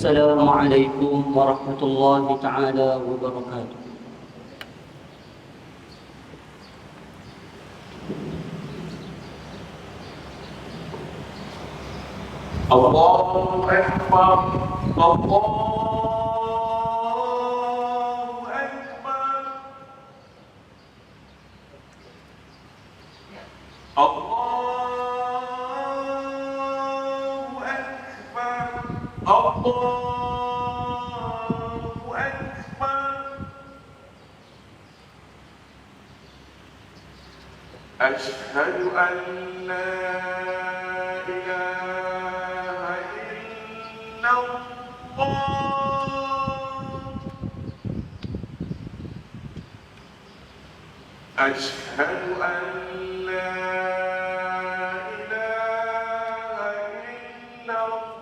السلام عليكم ورحمة الله تعالى وبركاته. الله أكبر الله أكبر الله أكبر الله أكبر أشهد أن لا إله إلا الله أشهد أن لا إله إلا الله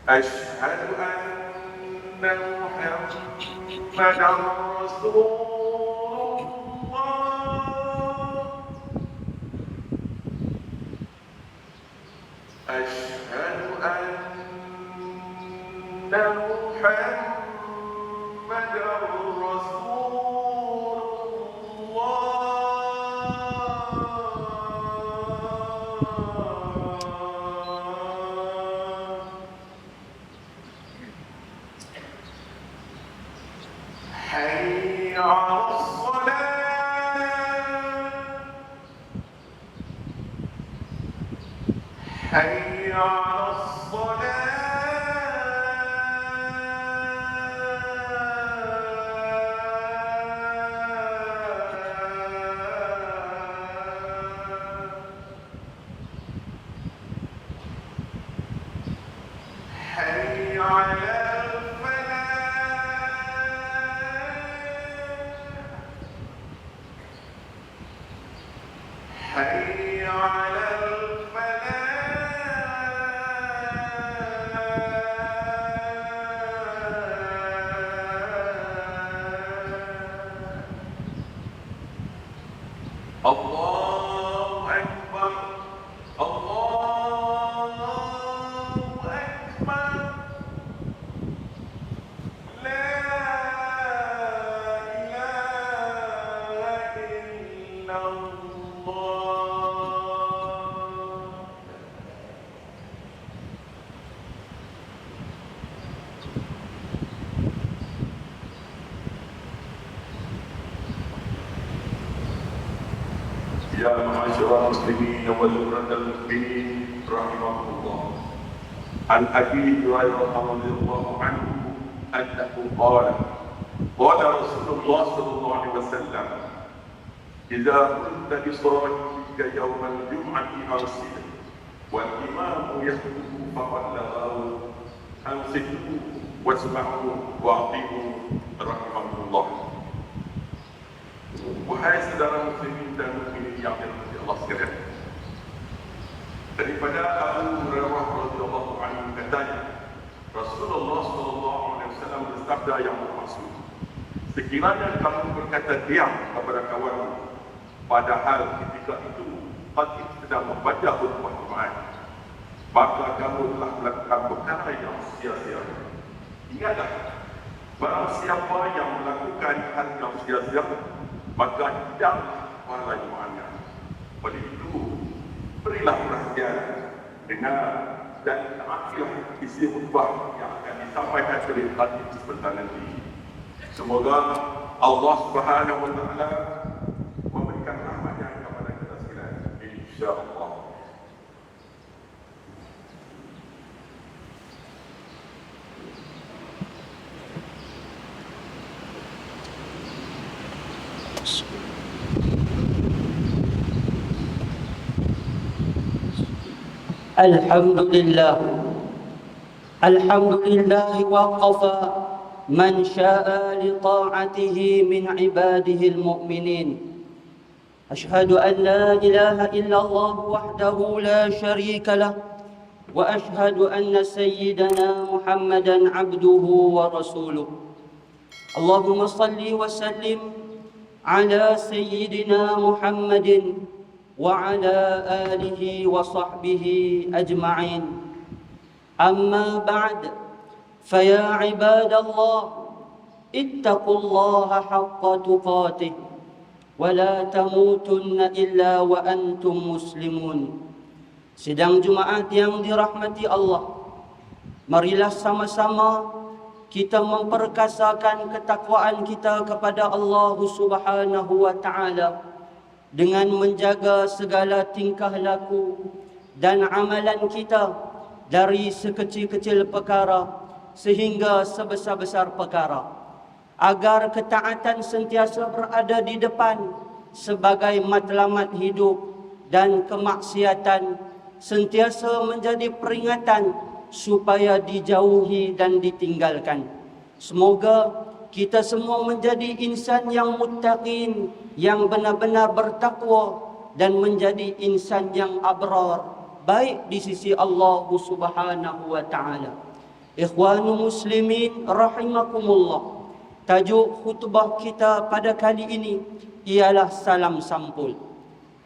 أشهد أن محمدًا رسول الله أشهد أن محمدًا رسول الله حي على الصلاة حي على الصلاة حي على حي على الفلاح الله أكبر الله أكبر لا إله إلا الله يا معاشر المسلمين والأمة المؤمنين رحمكم الله عن أبي هريرة رضي الله عنه أنه قال قال رسول الله صلى الله عليه وسلم إذا كنت لصلاتك يوم الجمعة أرسل والإمام يخطب فبلغه أنصتوا واسمعوا وأطيعوا رحمكم الله. Wahai saudara muslimin dan mukminin yang dirahmati Allah sekalian, daripada Abu Hurairah radhiyallahu anhu katanya, Rasulullah sallallahu alaihi wasallam bersabda yang bermaksud, sekiranya kamu berkata diam kepada kawanmu, padahal ketika itu khatib sedang membaca khutbah Jumaat, maka kamu telah melakukan perkara yang sia-sia. Ingatlah, barang siapa yang melakukan hal yang sia-sia, maka tidaklah pahala Jumaatnya. Oleh itu, berilah perhatian dengan dan taatilah isi khutbah yang akan disampaikan oleh khatib sebentar nanti. Semoga Allah Subhanahu wa taala memberikan rahmatnya kepada kita sekalian, insya-Allah. الحمد لله وقفى من شاء لطاعته من عباده المؤمنين. أشهد أن لا إله إلا الله وحده لا شريك له، وأشهد أن سيدنا محمدا عبده ورسوله. اللهم صل وسلم على سيدنا محمد وعلى آله وصحبه أجمعين. أما بعد، فيا عباد الله، اتقوا الله حق تقاته ولا تموتن إلا وأنتم مسلمون. Sidang Jumaat yang dirahmati Allah, marilah sama-sama kita memperkasakan ketakwaan kita kepada Allah Subhanahu wa Ta'ala dengan menjaga segala tingkah laku dan amalan kita, dari sekecil-kecil perkara sehingga sebesar-besar perkara, agar ketaatan sentiasa berada di depan sebagai matlamat hidup dan kemaksiatan sentiasa menjadi peringatan supaya dijauhi dan ditinggalkan. Semoga kita semua menjadi insan yang muttaqin, yang benar-benar bertakwa, dan menjadi insan yang abrar, baik di sisi Allah Subhanahu wa Ta'ala. Ikhwanu muslimin rahimakumullah, tajuk khutbah kita pada kali ini ialah salam sampul.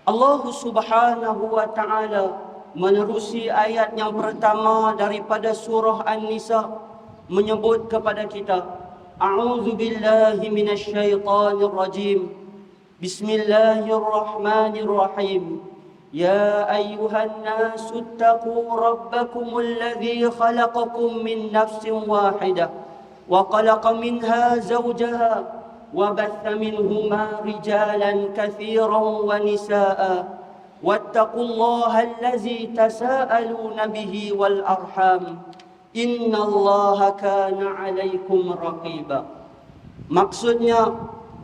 Allah Subhanahu wa Ta'ala menerusi ayat yang pertama daripada surah An-Nisa menyebut kepada kita, A'udzu billahi minasyaitonir rajim. Bismillahirrahmanirrahim. Ya ayyuhan nasu ittaqu rabbakumul ladzi khalaqakum min nafsin wahidah wa khalaqa minha zawjaha wa batha minhuma rijalan katsiran wa nisaa'a wattaqullaha allazi tasaaluna bihi wal arham innallaha kana 'alaikum raqiba. Maksudnya,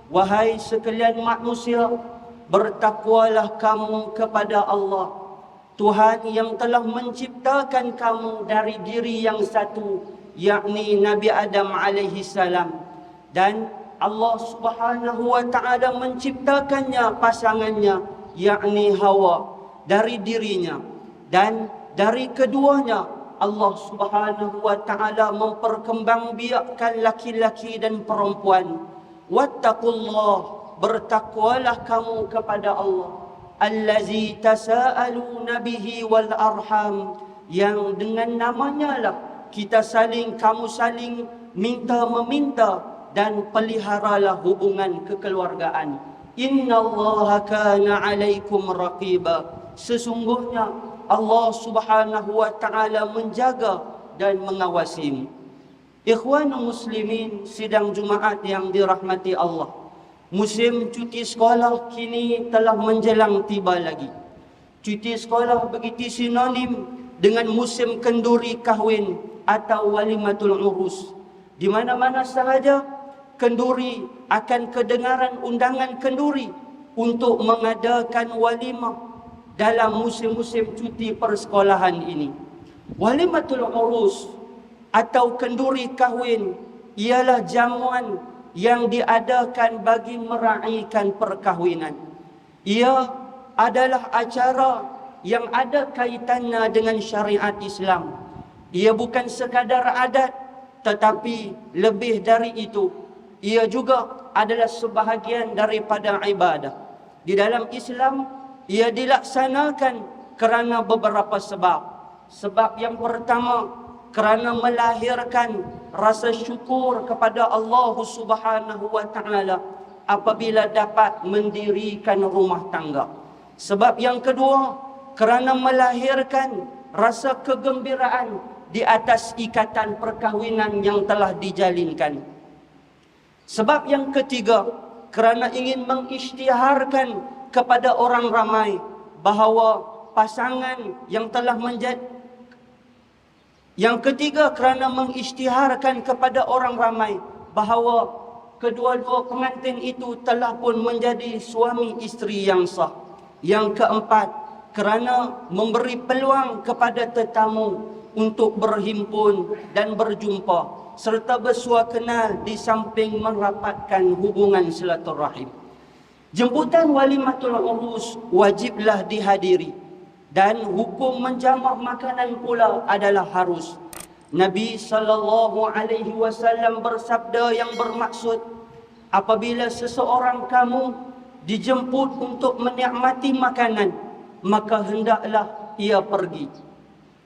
wahai sekalian manusia, bertakwalah kamu kepada Allah, Tuhan yang telah menciptakan kamu dari diri yang satu, yakni Nabi Adam alaihi salam, dan Allah Subhanahu wa Ta'ala menciptakannya pasangannya, yakni Hawa, dari dirinya, dan dari keduanya Allah Subhanahu wa Ta'ala memperkembangbiakkan laki-laki dan perempuan. Wattaqullah, bertakwalah kamu kepada Allah, allazi tasaaluna bihi wal arham, yang dengan namanya lah kamu saling minta-meminta dan peliharalah hubungan kekeluargaan. Innallaha kana 'alaikum raqiba, sesungguhnya Allah Subhanahu wa Ta'ala menjaga dan mengawasimu. Ikhwanul muslimin sidang Jumaat yang dirahmati Allah, musim cuti sekolah kini telah menjelang tiba lagi. Cuti sekolah begitu sinonim dengan musim kenduri kahwin atau walimatul urus. Di mana-mana sahaja kenduri akan kedengaran undangan kenduri untuk mengadakan walimah dalam musim-musim cuti persekolahan ini. Walimatul urus atau kenduri kahwin ialah jamuan yang diadakan bagi meraihkan perkahwinan. Ia adalah acara yang ada kaitannya dengan syariat Islam. Ia bukan sekadar adat, tetapi lebih dari itu, ia juga adalah sebahagian daripada ibadah. Di dalam Islam, ia dilaksanakan kerana beberapa sebab. Sebab yang pertama, kerana melahirkan rasa syukur kepada Allah Subhanahu wa Ta'ala apabila dapat mendirikan rumah tangga. Sebab yang kedua, kerana melahirkan rasa kegembiraan di atas ikatan perkahwinan yang telah dijalinkan. Sebab yang ketiga, kerana ingin mengisytiharkan kepada orang ramai bahawa pasangan yang telah menjadi. Yang ketiga, kerana mengisytiharkan kepada orang ramai bahawa kedua-dua pengantin itu telah pun menjadi suami isteri yang sah. Yang keempat, kerana memberi peluang kepada tetamu untuk berhimpun dan berjumpa serta bersua kenal di samping merapatkan hubungan silaturahim. Jemputan walimatul urus wajiblah dihadiri, dan hukum menjamah makanan pula adalah harus. Nabi sallallahu alaihi wasallam bersabda yang bermaksud, apabila seseorang kamu dijemput untuk menikmati makanan, maka hendaklah ia pergi.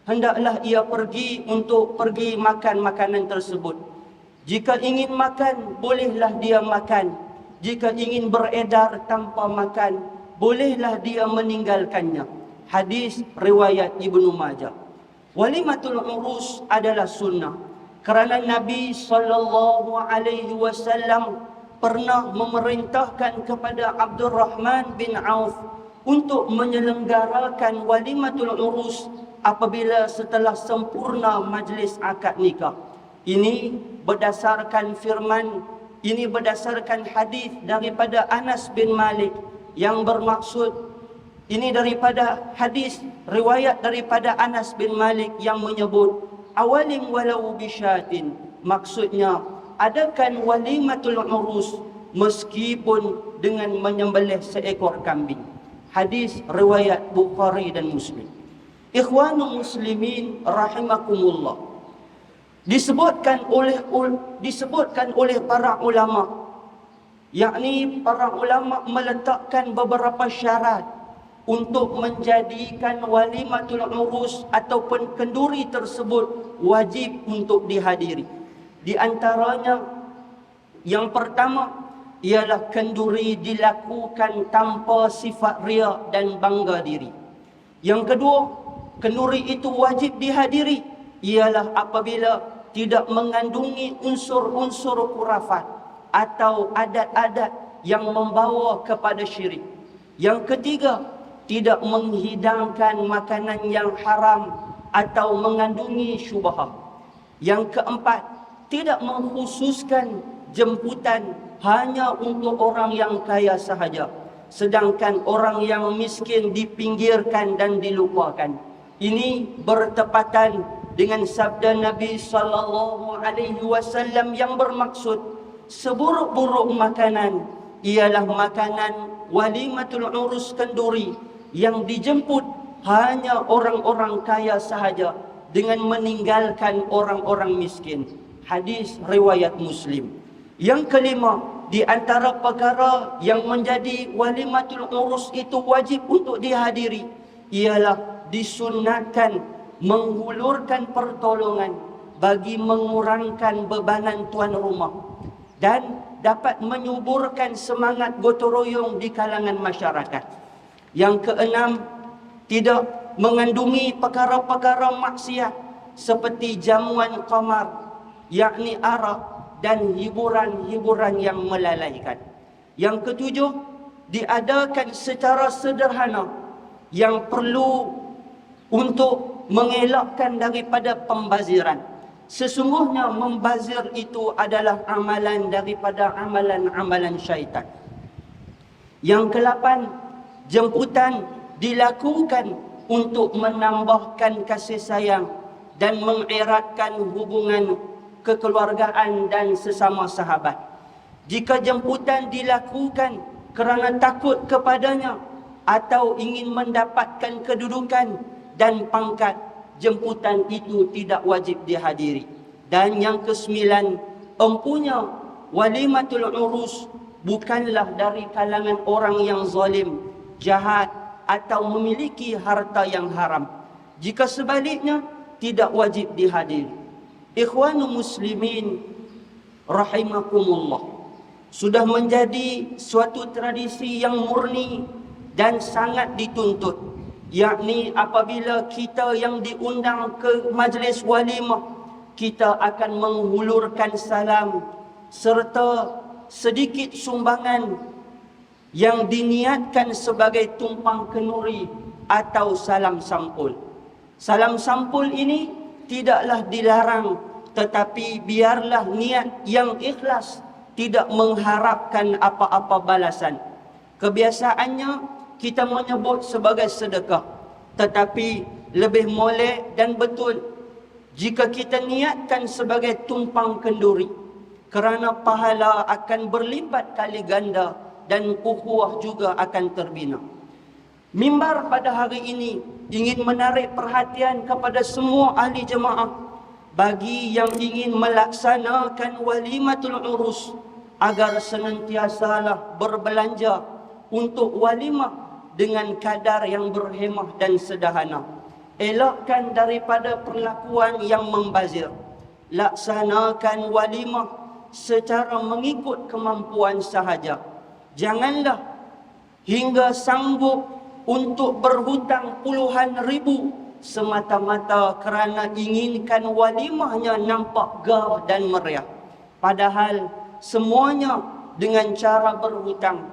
Hendaklah ia pergi untuk pergi makan makanan tersebut. Jika ingin makan, bolehlah dia makan. Jika ingin beredar tanpa makan, bolehlah dia meninggalkannya. Hadis riwayat Ibnu Majah. Walimatul urus adalah sunnah, kerana Nabi sallallahu alaihi wasallam pernah memerintahkan kepada Abdurrahman bin Auf untuk menyelenggarakan walimatul urus apabila setelah sempurna majlis akad nikah. Ini berdasarkan hadis daripada Anas bin Malik yang bermaksud, ini daripada hadis riwayat daripada Anas bin Malik yang menyebut awalim walau bisyatin, maksudnya adakan walimatul urus meskipun dengan menyembelih seekor kambing. Hadis riwayat Bukhari dan Muslim. Ikhwanul muslimin rahimakumullah, disebutkan oleh para ulama, yakni para ulama meletakkan beberapa syarat untuk menjadikan walimatul urus ataupun kenduri tersebut wajib untuk dihadiri. Di antaranya, yang pertama ialah kenduri dilakukan tanpa sifat riya dan bangga diri. Yang kedua, kenduri itu wajib dihadiri ialah apabila tidak mengandungi unsur-unsur khurafat atau adat-adat yang membawa kepada syirik. Yang ketiga, tidak menghidangkan makanan yang haram atau mengandungi syubhah. Yang keempat, tidak mengkhususkan jemputan hanya untuk orang yang kaya sahaja, sedangkan orang yang miskin dipinggirkan dan dilupakan. Ini bertepatan dengan sabda Nabi sallallahu alaihi wasallam yang bermaksud, seburuk-buruk makanan ialah makanan walimatul urus kenduri yang dijemput hanya orang-orang kaya sahaja dengan meninggalkan orang-orang miskin. Hadis riwayat Muslim. Yang kelima, di antara perkara yang menjadi walimatul urus itu wajib untuk dihadiri ialah disunatkan menghulurkan pertolongan bagi mengurangkan bebanan tuan rumah dan dapat menyuburkan semangat gotong royong di kalangan masyarakat. Yang keenam, tidak mengandungi perkara-perkara maksiat seperti jamuan qamar, yakni arak dan hiburan-hiburan yang melalaikan. Yang ketujuh, diadakan secara sederhana yang perlu untuk mengelakkan daripada pembaziran. Sesungguhnya membazir itu adalah amalan daripada amalan-amalan syaitan. Yang kedelapan, jemputan dilakukan untuk menambahkan kasih sayang dan mengeratkan hubungan kekeluargaan dan sesama sahabat. Jika jemputan dilakukan kerana takut kepadanya atau ingin mendapatkan kedudukan dan pangkat, jemputan itu tidak wajib dihadiri. Dan yang kesembilan, empunya walimatul urus bukanlah dari kalangan orang yang zalim, jahat atau memiliki harta yang haram. Jika sebaliknya, tidak wajib dihadiri. Ikhwanul muslimin rahimakumullah, sudah menjadi suatu tradisi yang murni dan sangat dituntut, yakni apabila kita yang diundang ke majlis walimah, kita akan menghulurkan salam serta sedikit sumbangan yang diniatkan sebagai tumpang kenduri atau salam sampul. Salam sampul ini tidaklah dilarang, tetapi biarlah niat yang ikhlas, tidak mengharapkan apa-apa balasan. Kebiasaannya kita menyebut sebagai sedekah, tetapi lebih molek dan betul jika kita niatkan sebagai tumpang kenduri, kerana pahala akan berlipat kali ganda dan ukhuwah juga akan terbina. Mimbar pada hari ini ingin menarik perhatian kepada semua ahli jemaah bagi yang ingin melaksanakan walimatul urus agar senantiasalah berbelanja untuk walimah dengan kadar yang berhemah dan sederhana. Elakkan daripada perlakuan yang membazir. Laksanakan walimah secara mengikut kemampuan sahaja. Janganlah hingga sanggup untuk berhutang puluhan ribu semata-mata kerana inginkan walimahnya nampak gah dan meriah. Padahal semuanya dengan cara berhutang.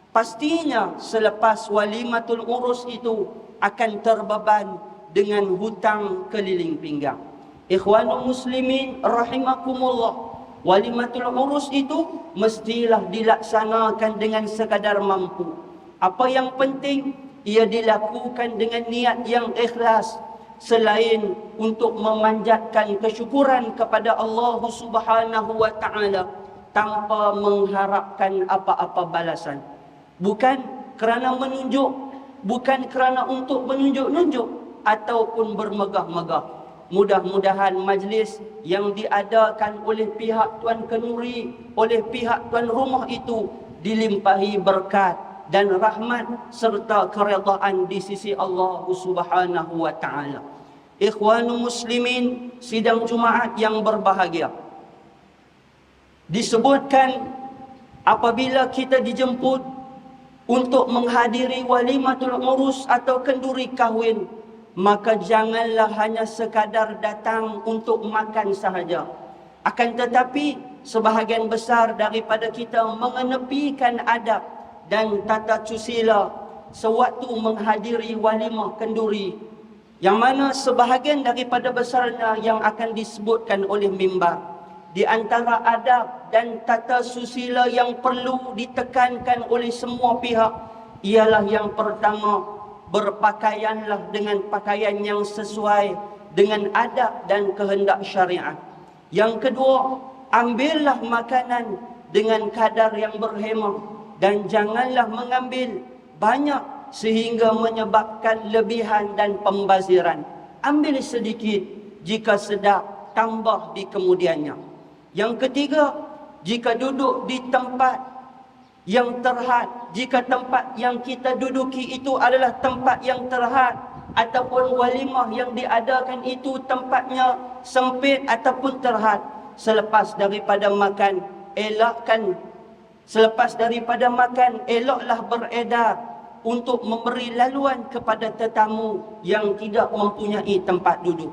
Pastinya selepas walimatul urus itu akan terbeban dengan hutang keliling pinggang. Ikhwanul muslimin rahimakumullah, walimatul urus itu mestilah dilaksanakan dengan sekadar mampu. Apa yang penting, ia dilakukan dengan niat yang ikhlas, selain untuk memanjatkan kesyukuran kepada Allah Subhanahu wa taala tanpa mengharapkan apa-apa balasan. Bukan kerana menunjuk, bukan kerana untuk menunjuk-nunjuk ataupun bermegah-megah. Mudah-mudahan majlis yang diadakan oleh pihak Tuan Kenduri, oleh pihak tuan rumah itu dilimpahi berkat dan rahmat serta keredaan di sisi Allah Subhanahu wa taala. Ikhwanul muslimin sidang Jumaat yang berbahagia. Disebutkan apabila kita dijemput untuk menghadiri walimatul urus atau kenduri kahwin, maka janganlah hanya sekadar datang untuk makan sahaja. Akan tetapi sebahagian besar daripada kita mengenepikan adab dan tata susila sewaktu menghadiri walimah kenduri, yang mana sebahagian daripada besarnya yang akan disebutkan oleh mimbar. Di antara adab dan tata susila yang perlu ditekankan oleh semua pihak ialah yang pertama, berpakaianlah dengan pakaian yang sesuai dengan adab dan kehendak syariat. Yang kedua, ambillah makanan dengan kadar yang berhemah dan janganlah mengambil banyak sehingga menyebabkan lebihan dan pembaziran. Ambil sedikit, jika sedap tambah di kemudiannya. Yang ketiga, jika duduk di tempat yang terhad, jika tempat yang kita duduki itu adalah tempat yang terhad ataupun walimah yang diadakan itu tempatnya sempit ataupun terhad, selepas daripada makan eloklah beredar untuk memberi laluan kepada tetamu yang tidak mempunyai tempat duduk.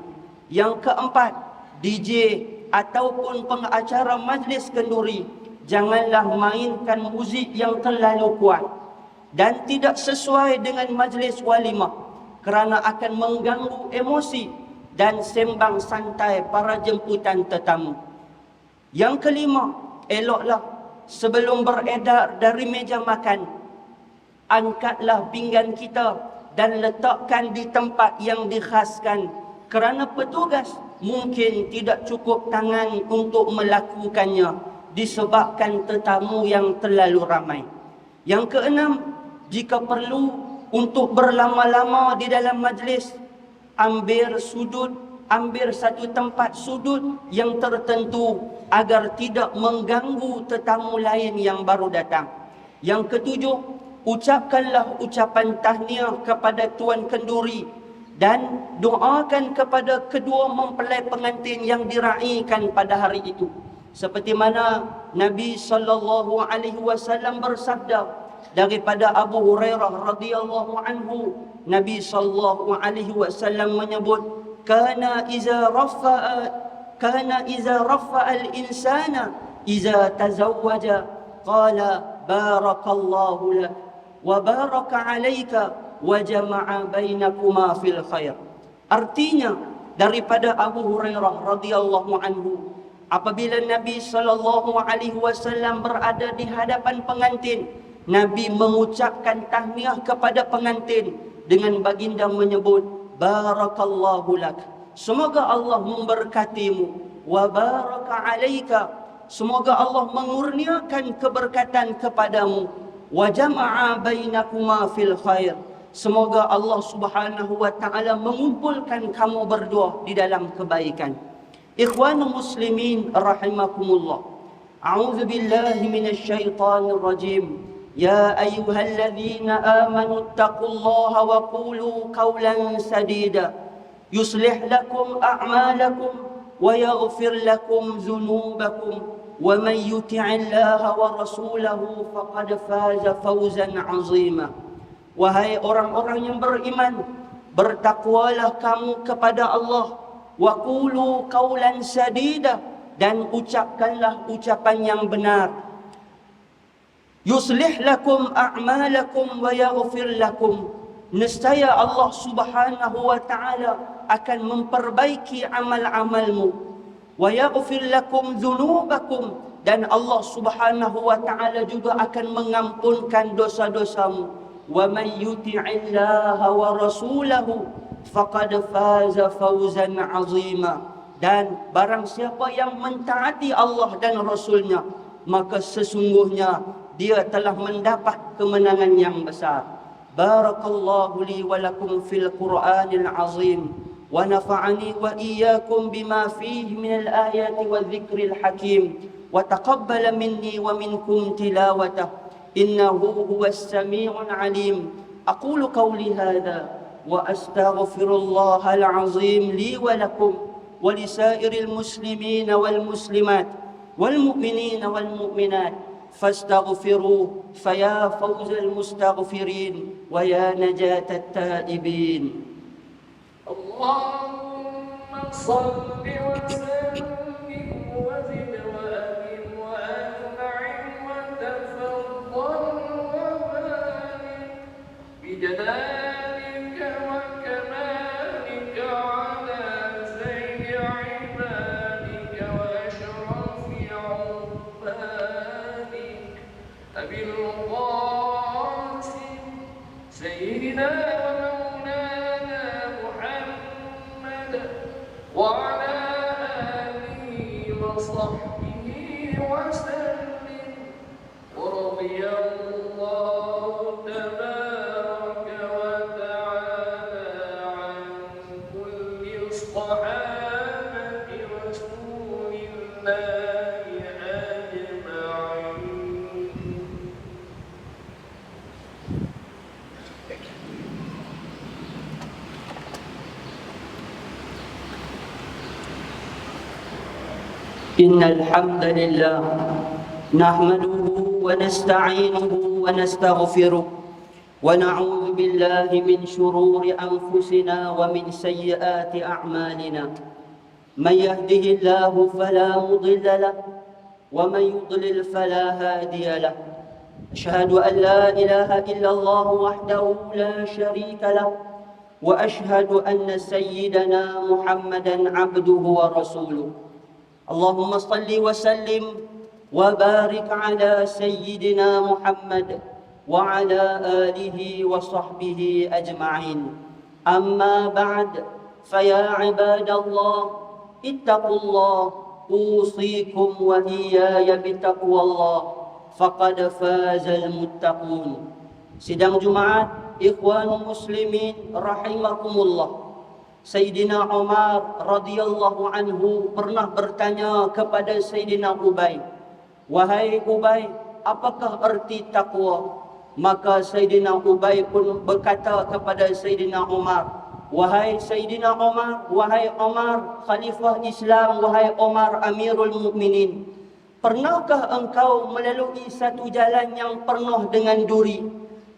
Yang keempat, DJ ataupun pengacara majlis kenduri janganlah mainkan muzik yang terlalu kuat dan tidak sesuai dengan majlis walimah kerana akan mengganggu emosi dan sembang santai para jemputan tetamu. Yang kelima, eloklah sebelum beredar dari meja makan, angkatlah pinggan kita dan letakkan di tempat yang dikhaskan kerana petugas mungkin tidak cukup tangan untuk melakukannya disebabkan tetamu yang terlalu ramai. Yang keenam, jika perlu untuk berlama-lama di dalam majlis, ambil satu tempat sudut yang tertentu agar tidak mengganggu tetamu lain yang baru datang. Yang ketujuh, ucapkanlah ucapan tahniah kepada tuan kenduri dan doakan kepada kedua mempelai pengantin yang diraikan pada hari itu. Seperti mana Nabi SAW bersabda daripada Abu Hurairah radhiyallahu anhu, Nabi SAW menyebut, kana iza rafa'a al-insana iza tazawwaja qala barakallahu lak wa baraka alayka wa jama'a bainakuma fil khair. Artinya daripada Abu Hurairah radhiyallahu anhu, apabila Nabi SAW berada di hadapan pengantin, Nabi mengucapkan tahniah kepada pengantin dengan baginda menyebut barakallahu lak, semoga Allah memberkatimu, wa baraka alaika, semoga Allah mengurniakan keberkatan kepadamu, wa jama'a bainakuma fil khair, semoga Allah Subhanahu wa taala mengumpulkan kamu berdua di dalam kebaikan. Ikhwanul muslimin rahimakumullah. A'udzu billahi minasy syaithanir rajim. Ya ayyuhalladzina amanu taqullaha wa qulu qawlan sadida yuslih lakum a'malakum wa yaghfir lakum dhunubakum wa man yuti'illaha wa rasulahu faqad faza fawzan 'azima. Wahai orang-orang yang beriman, bertakwalah kamu kepada Allah. Wa qulu qawlan sadida, dan ucapkanlah ucapan yang benar. Yuslih lakum a'malakum wa yaghfir lakum. Nescaya Allah Subhanahu wa taala akan memperbaiki amal-amalmu. Wa yaghfir lakum dzunubakum, dan Allah Subhanahu wa taala juga akan mengampunkan dosa-dosamu. Wa may yuti'illaha wa rasulahu faqad faza fawzan 'azima. Dan barang siapa yang mentaati Allah dan Rasulnya, maka sesungguhnya dia telah mendapat kemenangan yang besar. Barakallahu li wa lakum fil Qur'anil 'azim wa nafa'ani wa iyyakum bima fihi minal ayati wadh-dhikril hakim wa taqabbala minni wa minkum tilawatah innahu huwas sami'ul 'alim. Aqulu qawli hadha وأستغفر الله العظيم لي ولكم ولسائر المسلمين والمسلمات والمؤمنين والمؤمنات فاستغفروه فيا فوز المستغفرين ويا نجاة التائبين. اللهم صل وسلم وزد وأكرم وأنعم وتفضل وبارك بجلالك سيدنا ومولانا محمد وعلى آله وصحبه وسلم. ورضي الله تبارك وتعالى عن كل الصحابة رسول الله أجمعين. إن الحمد لله نحمده ونستعينه ونستغفره ونعوذ بالله من شرور أنفسنا ومن سيئات أعمالنا. من يهده الله فلا مضل له ومن يضلل فلا هادي له. أشهد أن لا إله إلا الله وحده لا شريك له وأشهد أن سيدنا محمدا عبده ورسوله. اللهم صل وسلم وبارك على سيدنا محمد وعلى آله وصحبه أجمعين. أما بعد، فيا عباد الله اتقوا الله، أوصيكم وإياي بتقوى الله فقد فاز المتقون. Sidang Jumaat, ikhwanul muslimin rahimakumullah. Sayyidina Umar radhiyallahu anhu pernah bertanya kepada Sayyidina Ubay, "Wahai Ubay, apakah arti takwa?" Maka Sayyidina Ubay pun berkata kepada Sayyidina Umar, "Wahai Sayyidina Umar, wahai Umar Khalifah Islam, wahai Umar Amirul Mukminin, pernahkah engkau melalui satu jalan yang penuh dengan duri?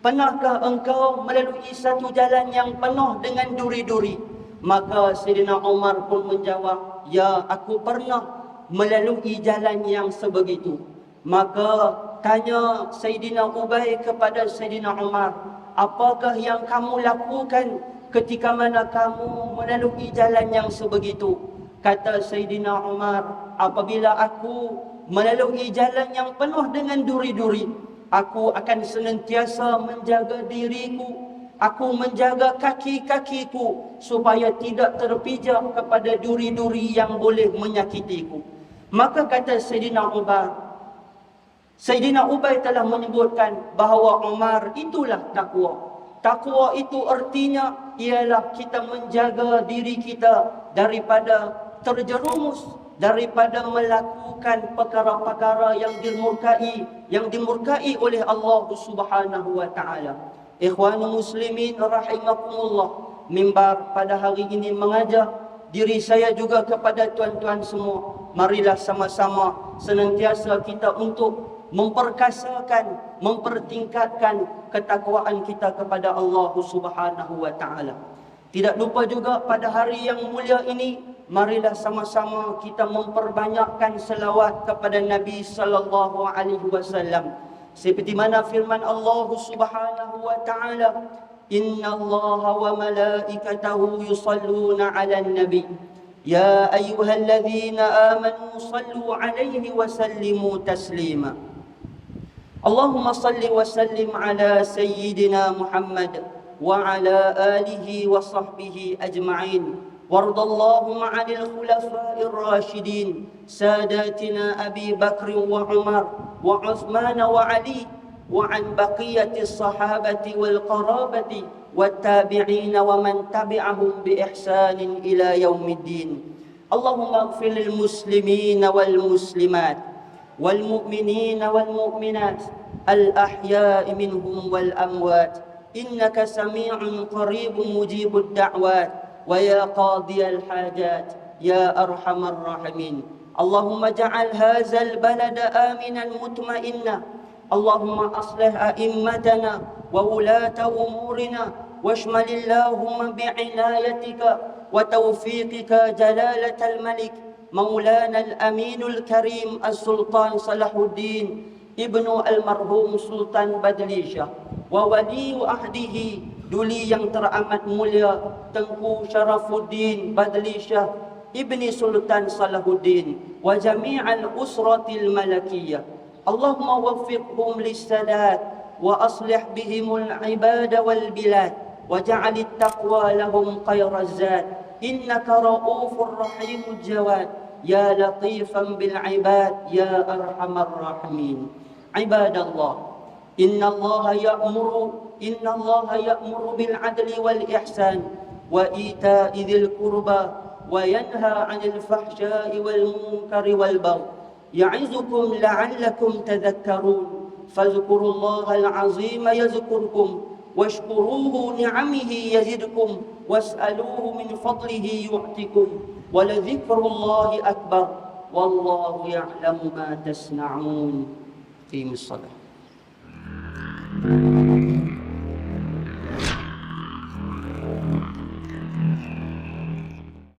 Pernahkah engkau melalui satu jalan yang penuh dengan duri-duri?" Maka Sayyidina Umar pun menjawab, "Ya, aku pernah melalui jalan yang sebegitu." Maka tanya Sayyidina Ubay kepada Sayyidina Umar, "Apakah yang kamu lakukan ketika mana kamu melalui jalan yang sebegitu?" Kata Sayyidina Umar, "Apabila aku melalui jalan yang penuh dengan duri-duri, aku akan senantiasa menjaga diriku, aku menjaga kaki-kakiku supaya tidak terpijak kepada duri-duri yang boleh menyakitiku." Maka kata Sayyidina Ubay telah menyebutkan bahawa Umar itulah takwa. Takwa itu artinya ialah kita menjaga diri kita daripada terjerumus daripada melakukan perkara-perkara yang dimurkai oleh Allah Subhanahu wa taala. Ikhwanul muslimin rahimakumullah, mimbar pada hari ini mengajar diri saya juga kepada tuan-tuan semua, marilah sama-sama senantiasa kita untuk memperkasakan, mempertingkatkan ketakwaan kita kepada Allah Subhanahu wa taala. Tidak lupa juga pada hari yang mulia ini, marilah sama-sama kita memperbanyakkan selawat kepada Nabi sallallahu alaihi wasallam. Seperti mana firman Allah Subhanahu wa taala, "Innallaha wa malaikatahu yusalluna 'alan nabi. Ya ayyuhalladzina amanu sallu 'alaihi wa sallimu taslima." Allahumma salli wa sallim ala sayyidina Muhammad wa ala alihi wa sahbihi ajma'in. وارض اللهم عن الخلفاء الراشدين ساداتنا أبي بكر وعمر وعثمان وعلي وعن بقية الصحابة والقرابة والتابعين ومن تبعهم بإحسان إلى يوم الدين. اللهم اغفر للمسلمين والمسلمات والمؤمنين والمؤمنات الأحياء منهم والأموات إنك سميع قريب مجيب الدعوات ويا قاضي الحاجات يا أرحم الراحمين. اللهم اجعل هذا البلد آمنا مطمئنا. اللهم أصلح أئمتنا وولاة أمورنا واشمل اللهم بعنايتك وتوفيقك جلالة الملك مولانا الأمين الكريم السلطان صلاح الدين ابن المرحوم سلطان بدليشة وولي عهده duli yang teramat mulia Tengku Syarafuddin Badli Shah Ibni Sultan Salahuddin wa jami'al usratil malakiyah. Allahumma waffiqhum lissadat wa aslih bihimul ibada wal bilad wa ja'alit taqwa lahum khairaz zad. Innaka ra'ufur rahimul jawad ya latifan bil ibad ya arhamar rahimin. Ibadallah, Inna Allah ya'muru bil adli wal ihsan wa ita'i dhil qurba wa yanha 'anil fahsya'i wal munkari wal baghi ya'izukum la'allakum tadhakkarun. Fadhkurullaha al-'azima yazkurkum washkuruhu ni'amihi yazidkum was'aluhu min fadlihi yu'tikum wa la dhikrullahi akbar wallahu ya'lamu ma tasna'un. Qimis salat.